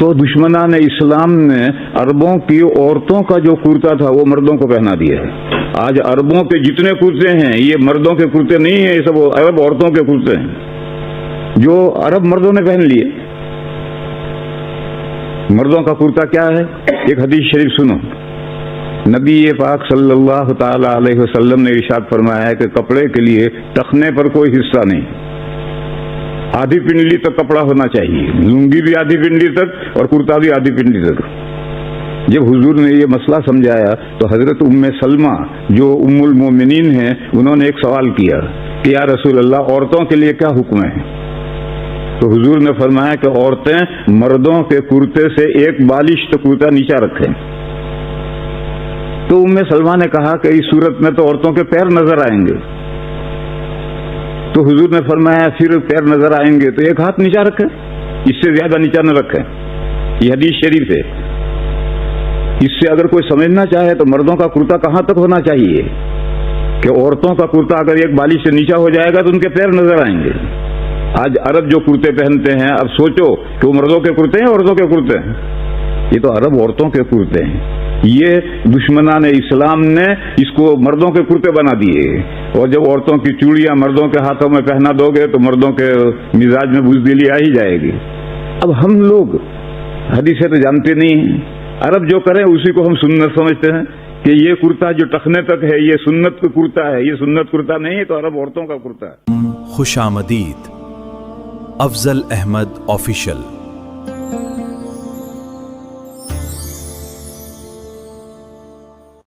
تو دشمنان اسلام نے عربوں کی عورتوں کا جو کرتا تھا وہ مردوں کو پہنا دیا ہے. آج عربوں کے جتنے کرتے ہیں یہ مردوں کے کرتے نہیں ہیں, یہ سب عرب عورتوں کے کرتے ہیں جو عرب مردوں نے پہن لیے. مردوں کا کرتا کیا ہے؟ ایک حدیث شریف سنو. نبی پاک صلی اللہ تعالی علیہ وسلم نے ارشاد فرمایا ہے کہ کپڑے کے لیے ٹخنے پر کوئی حصہ نہیں, آدھی پنڈلی تک کپڑا ہونا چاہیے, لنگی بھی آدھی پنڈلی تک اور کرتا بھی آدھی پنڈلی تک. جب حضور نے یہ مسئلہ سمجھایا تو حضرت ام سلمہ جو ام المومنین ہیں انہوں نے ایک سوال کیا کہ یا رسول اللہ عورتوں کے لیے کیا حکم ہے؟ تو حضور نے فرمایا کہ عورتیں مردوں کے کرتے سے ایک بالشت کرتا نیچا رکھیں. تو ام سلمہ نے کہا کہ اس صورت میں تو عورتوں کے پیر نظر آئیں گے. تو حضور نے فرمایا پھر پیر نظر آئیں گے تو ایک ہاتھ نیچا رکھیں, اس سے زیادہ نیچا نہ رکھیں. یہ حدیث شریف ہے. اس سے اگر کوئی سمجھنا چاہے تو مردوں کا کرتا کہاں تک ہونا چاہیے کہ عورتوں کا کرتا اگر ایک بالش سے نیچا ہو جائے گا تو ان کے پیر نظر آئیں گے. آج عرب جو کرتے پہنتے ہیں, اب سوچو کہ وہ مردوں کے کرتے ہیں عورتوں کے کرتے ہیں؟ یہ تو عرب عورتوں کے کرتے ہیں. یہ دشمنان اسلام نے اس کو مردوں کے کرتے بنا دیے, اور جب عورتوں کی چوڑیاں مردوں کے ہاتھوں میں پہنا دو گے تو مردوں کے مزاج میں بزدلی آ ہی جائے گی. اب ہم لوگ حدیثیں تو جانتے نہیں ہیں, عرب جو کریں اسی کو ہم سنت سمجھتے ہیں کہ یہ کرتا جو ٹخنے تک ہے یہ سنت کا کرتا ہے. یہ سنت کرتا نہیں ہے تو عرب عورتوں کا کرتا ہے. خوش آمدید. افضل احمد آفیشل.